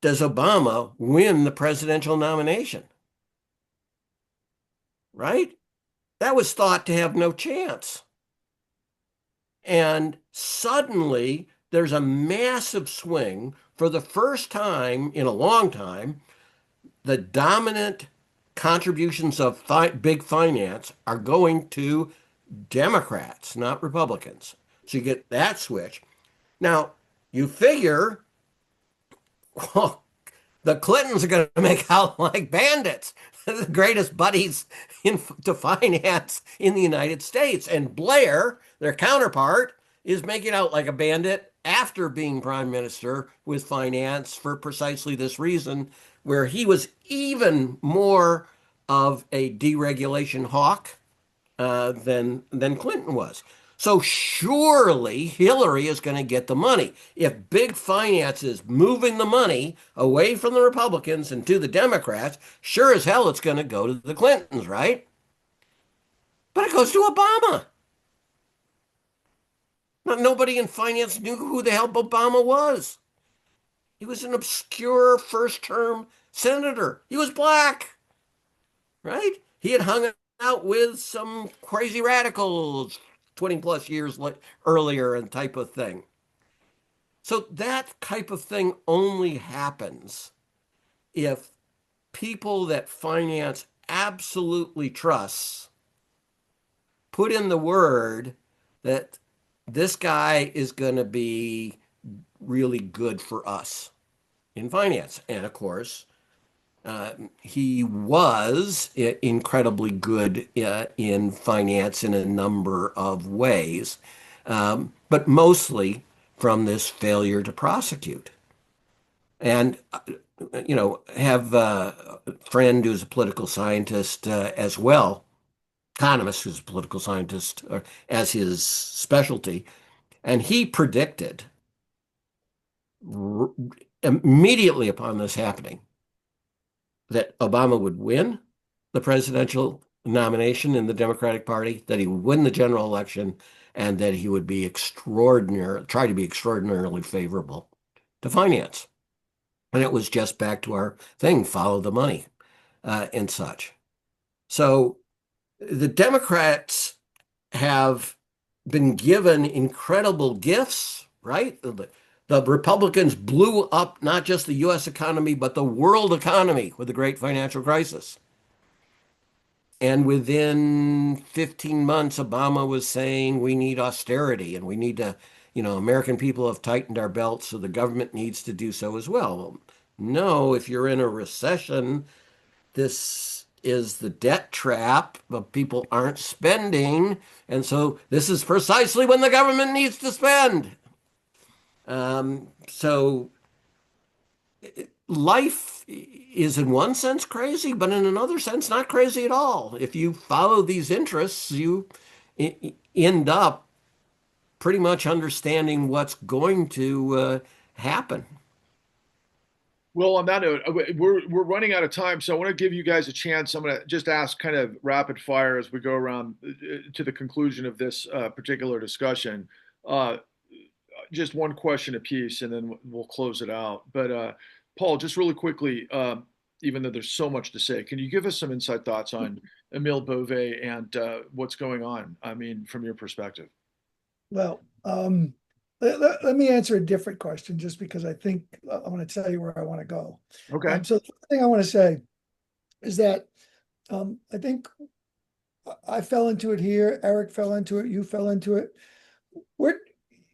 does Obama win the presidential nomination? Right? That was thought to have no chance. And suddenly there's a massive swing. For the first time in a long time, the dominant contributions of big finance are going to Democrats, not Republicans. So you get that switch. Now, you figure, well, the Clintons are going to make out like bandits, the greatest buddies to finance in the United States. And Blair, their counterpart, is making out like a bandit after being prime minister with finance for precisely this reason, where he was even more of a deregulation hawk than Clinton was. So surely Hillary is going to get the money. If big finance is moving the money away from the Republicans and to the Democrats, sure as hell it's going to go to the Clintons, right? But it goes to Obama. Nobody in finance knew who the hell Obama was. He was an obscure first-term senator. He was black, right? He had hung out with some crazy radicals 20 plus years earlier and type of thing. So that type of thing only happens if people that finance absolutely trusts put in the word that this guy is going to be really good for us in finance. And of course, he was incredibly good in finance in a number of ways, but mostly from this failure to prosecute. And, have a friend who's a political scientist as well, economist who's a political scientist as his specialty, and he predicted immediately upon this happening that Obama would win the presidential nomination in the Democratic Party, that he would win the general election, and that he would be try to be extraordinarily favorable to finance. And it was just back to our thing, follow the money and such. So the Democrats have been given incredible gifts, right? The Republicans blew up not just the U.S. economy, but the world economy with the great financial crisis. And within 15 months, Obama was saying we need austerity and we need to, American people have tightened our belts, so the government needs to do so as well. No, if you're in a recession, this is the debt trap, but people aren't spending. And so this is precisely when the government needs to spend. So life is in one sense crazy, but in another sense not crazy at all. If you follow these interests, you end up pretty much understanding what's going to happen. Well, on that note, we're running out of time, so I want to give you guys a chance. I'm going to just ask kind of rapid fire as we go around to the conclusion of this particular discussion. Just one question apiece, and then we'll close it out. But Paul, just really quickly, even though there's so much to say, can you give us some inside thoughts on Emil Bove and what's going on? I mean, from your perspective. Well, let me answer a different question, just because I think I want to tell you where I want to go. Okay. So the first thing I want to say is that I think I fell into it here. Eric fell into it. You fell into it.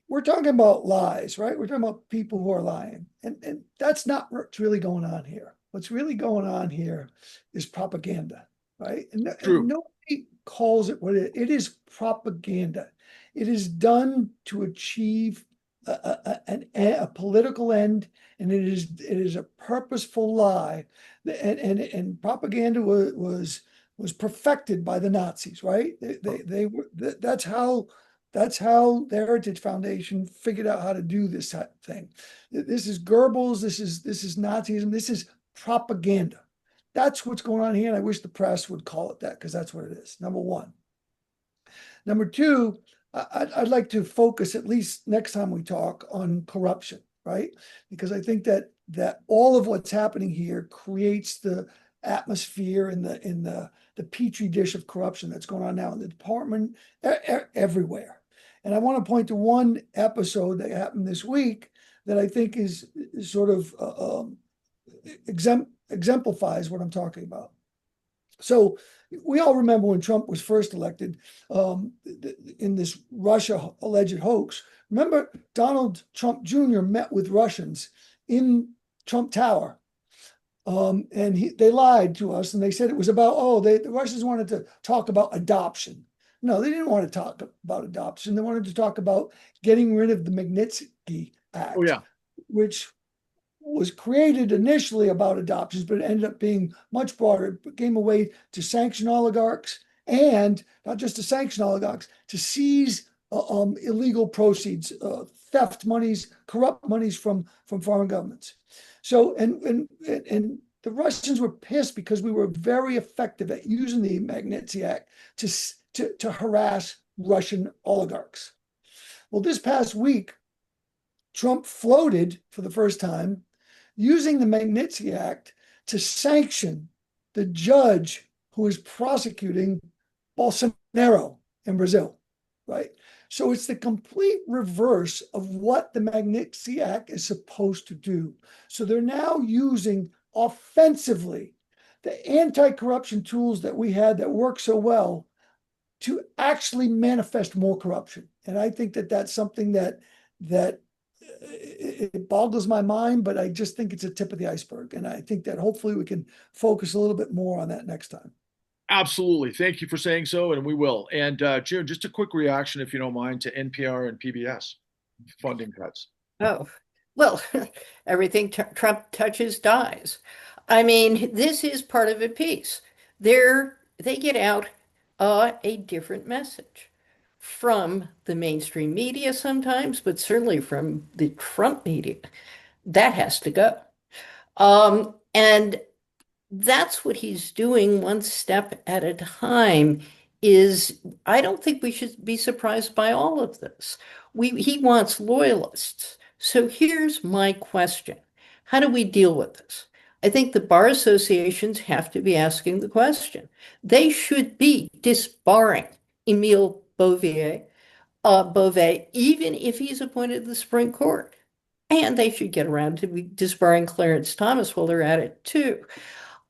We're talking about lies, right? We're talking about people who are lying. And that's not what's really going on here. What's really going on here is propaganda, right? And True. nobody calls it what it is propaganda. It is done to achieve a political end, and it is a purposeful lie, and propaganda was perfected by the Nazis, right? They were that's how the Heritage Foundation figured out how to do this type of thing. This is Goebbels, this is Nazism, this is propaganda. That's what's going on here, and I wish the press would call it that, because that's what it is. Number one. Number two, I'd like to focus, at least next time we talk, on corruption, right? Because I think that all of what's happening here creates the atmosphere in the petri dish of corruption that's going on now in the department, everywhere. And I want to point to one episode that happened this week that I think is sort of exemplifies what I'm talking about. So we all remember when Trump was first elected, in this Russia alleged hoax. Remember, Donald Trump Jr. met with Russians in Trump Tower, and they lied to us, and they said it was about, the Russians wanted to talk about adoption. No, they didn't want to talk about adoption. They wanted to talk about getting rid of the Magnitsky Act, which was created initially about adoptions, but it ended up being much broader. It became a way to sanction oligarchs, and not just to sanction oligarchs, to seize illegal proceeds, theft monies, corrupt monies from foreign governments. So, and the Russians were pissed because we were very effective at using the Magnitsky Act to harass Russian oligarchs. Well, this past week, Trump floated for the first time using the Magnitsky Act to sanction the judge who is prosecuting Bolsonaro in Brazil, right? So it's the complete reverse of what the Magnitsky Act is supposed to do. So they're now using offensively the anti-corruption tools that we had that work so well to actually manifest more corruption. And I think that that's something that it boggles my mind, but I just think it's a tip of the iceberg. And I think that hopefully we can focus a little bit more on that next time. Absolutely. Thank you for saying so, and we will. And June, just a quick reaction, if you don't mind, to NPR and PBS funding cuts. Oh, well, everything Trump touches dies. I mean, this is part of a piece. They get out a different message from the mainstream media sometimes, but certainly from the Trump media. That has to go. And that's what he's doing one step at a time. I don't think we should be surprised by all of this. He wants loyalists. So here's my question. How do we deal with this? I think the bar associations have to be asking the question. They should be disbarring Emil Bove, even if he's appointed to the Supreme Court. And they should get around to disbarring Clarence Thomas while they're at it too.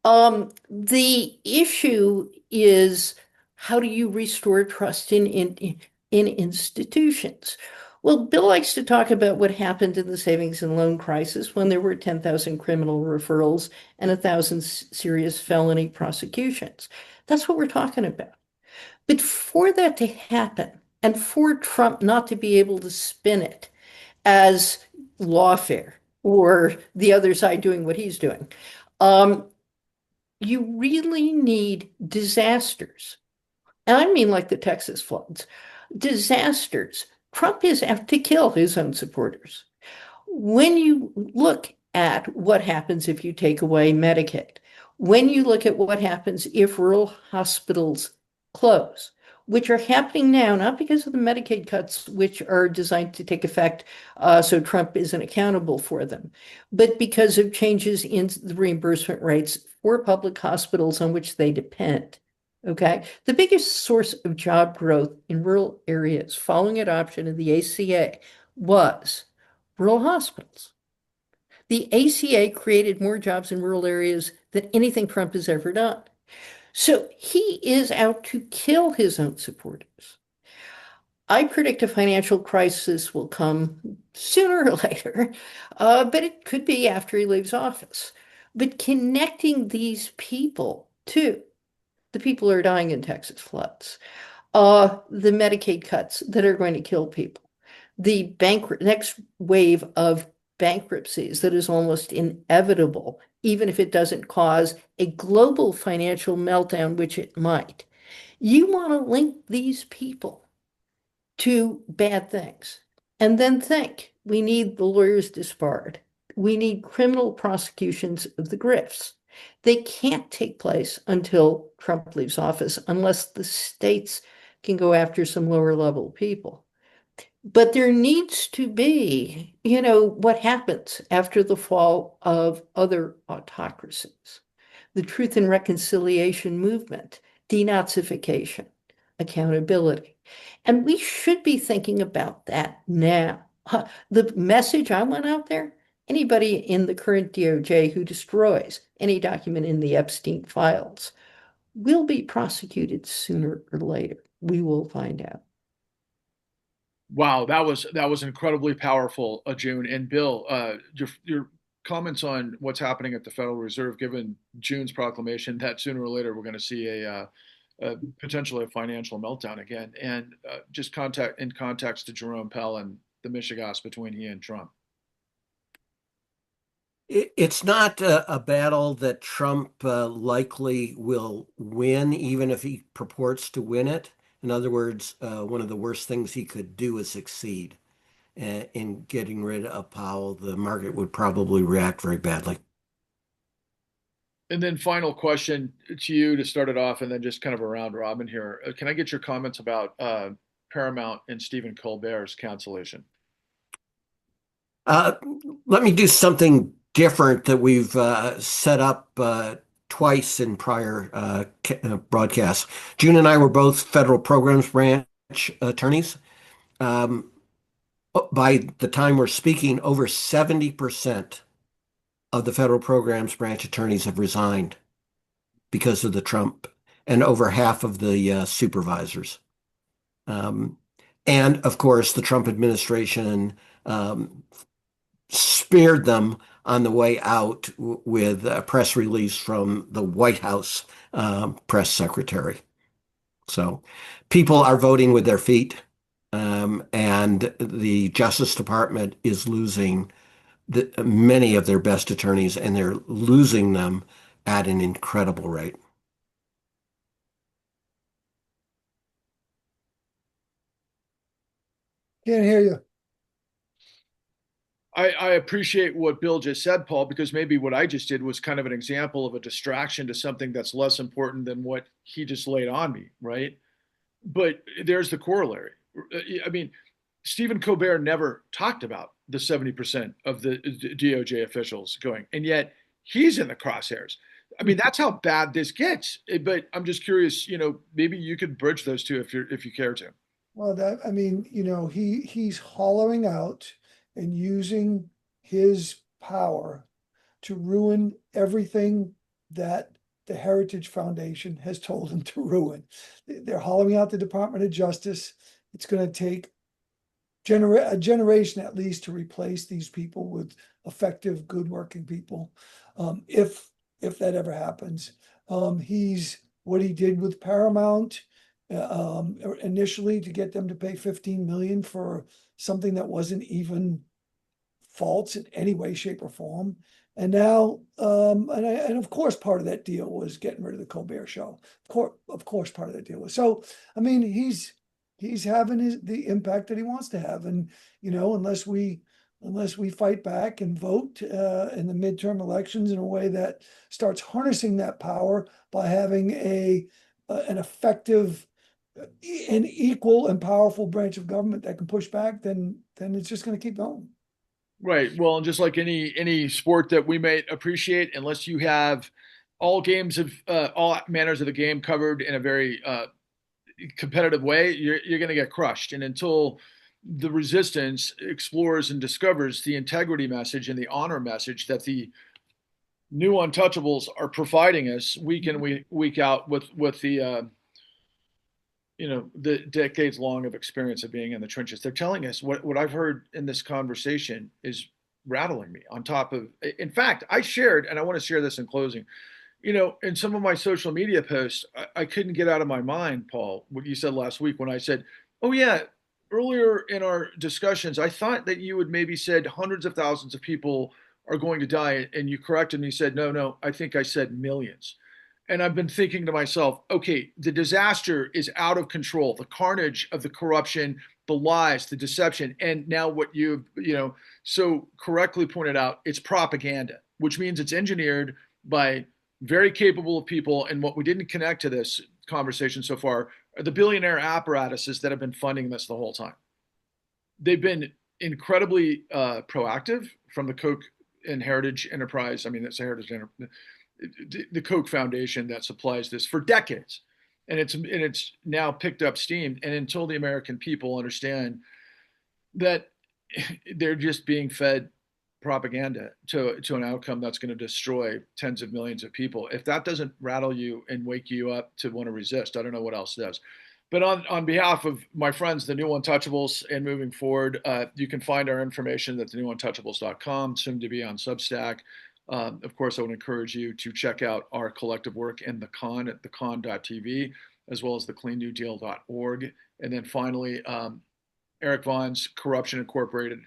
The issue is, how do you restore trust in institutions? Well, Bill likes to talk about what happened in the savings and loan crisis when there were 10,000 criminal referrals and 1,000 serious felony prosecutions. That's what we're talking about. But for that to happen, and for Trump not to be able to spin it as lawfare or the other side doing what he's doing, you really need disasters. And I mean like the Texas floods. Disasters. Trump is out to kill his own supporters. When you look at what happens if you take away Medicaid, when you look at what happens if rural hospitals close, which are happening now, not because of the Medicaid cuts, which are designed to take effect so Trump isn't accountable for them, but because of changes in the reimbursement rates for public hospitals on which they depend. Okay, the biggest source of job growth in rural areas following adoption of the ACA was rural hospitals. The ACA created more jobs in rural areas than anything Trump has ever done. So he is out to kill his own supporters. I predict a financial crisis will come sooner or later, but it could be after he leaves office. But connecting these people to the people who are dying in Texas floods, the Medicaid cuts that are going to kill people, the next wave of bankruptcies that is almost inevitable, even if it doesn't cause a global financial meltdown, which it might. You want to link these people to bad things and then think we need the lawyers disbarred. We need criminal prosecutions of the grifts. They can't take place until Trump leaves office unless the states can go after some lower level people. But there needs to be, what happens after the fall of other autocracies, the Truth and Reconciliation movement, denazification, accountability. And we should be thinking about that now. The message I want out there, anybody in the current DOJ who destroys any document in the Epstein files will be prosecuted sooner or later. We will find out. Wow, that was incredibly powerful, June. And Bill, your comments on what's happening at the Federal Reserve, given June's proclamation that sooner or later we're going to see potentially a financial meltdown again, and just in context to Jerome Powell and the mishigas between he and Trump. It's not a battle that Trump likely will win, even if he purports to win it. In other words, one of the worst things he could do is succeed in getting rid of Powell. The market would probably react very badly. And then final question to you to start it off, and then just kind of a round robin here. Can I get your comments about Paramount and Stephen Colbert's cancellation? Let me do something different that we've set up twice in prior broadcasts. June and I were both federal programs branch attorneys. By the time we're speaking, over 70% of the federal programs branch attorneys have resigned because of the Trump, and over half of the supervisors. And of course, the Trump administration spared them on the way out with a press release from the White House press secretary. So people are voting with their feet, and the Justice Department is losing many of their best attorneys, and they're losing them at an incredible rate. Can't hear you. I appreciate what Bill just said, Paul, because maybe what I just did was kind of an example of a distraction to something that's less important than what he just laid on me, right? But there's the corollary. I mean, Stephen Colbert never talked about the 70% of the DOJ officials going, and yet he's in the crosshairs. I mean, that's how bad this gets. But I'm just curious, maybe you could bridge those two if you care to. Well, he's hollowing out and using his power to ruin everything that the Heritage Foundation has told him to ruin. They're hollowing out the Department of Justice. It's going to take a generation at least to replace these people with effective, good working people. If that ever happens, he's what he did with Paramount initially to get them to pay $15 million for something that wasn't even false in any way, shape, or form. And now, and of course, part of that deal was getting rid of the Colbert Show. Of course, part of that deal was. So, I mean, he's having the impact that he wants to have, and unless we fight back and vote in the midterm elections in a way that starts harnessing that power by having an effective and equal and powerful branch of government that can push back, then it's just going to keep going. Right. Well, just like any sport that we may appreciate, unless you have all manners of the game covered in a very competitive way, you're going to get crushed. And until the resistance explores and discovers the integrity message and the honor message that the new Untouchables are providing us week in, week out with the the decades long of experience of being in the trenches. They're telling us what I've heard in this conversation is rattling me on top of, in fact, I shared, and I want to share this in closing. in some of my social media posts, I couldn't get out of my mind, Paul, what you said last week when I said, oh, yeah, earlier in our discussions, I thought that you had maybe said hundreds of thousands of people are going to die. And you corrected me, said, no, I think I said millions. And I've been thinking to myself, okay, the disaster is out of control. The carnage of the corruption, the lies, the deception, and now what so correctly pointed out, it's propaganda, which means it's engineered by very capable of people. And what we didn't connect to this conversation so far are the billionaire apparatuses that have been funding this the whole time. They've been incredibly proactive, from the Koch and Heritage Enterprise. I mean, that's a Heritage the Koch Foundation that supplies this for decades, and it's now picked up steam. And until the American people understand that they're just being fed propaganda to an outcome that's going to destroy tens of millions of people, if that doesn't rattle you and wake you up to want to resist, I don't know what else does. But on behalf of my friends, the New Untouchables, and moving forward, you can find our information at thenewuntouchables.com, soon to be on Substack. Of course, I would encourage you to check out our collective work in the Con at thecon.tv, as well as thecleannewdeal.org. And then finally, Eric Vaughn's Corruption Incorporated,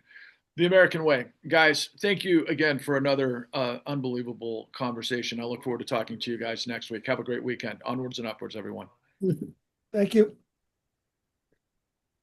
The American Way. Guys, thank you again for another unbelievable conversation. I look forward to talking to you guys next week. Have a great weekend. Onwards and upwards, everyone. Thank you.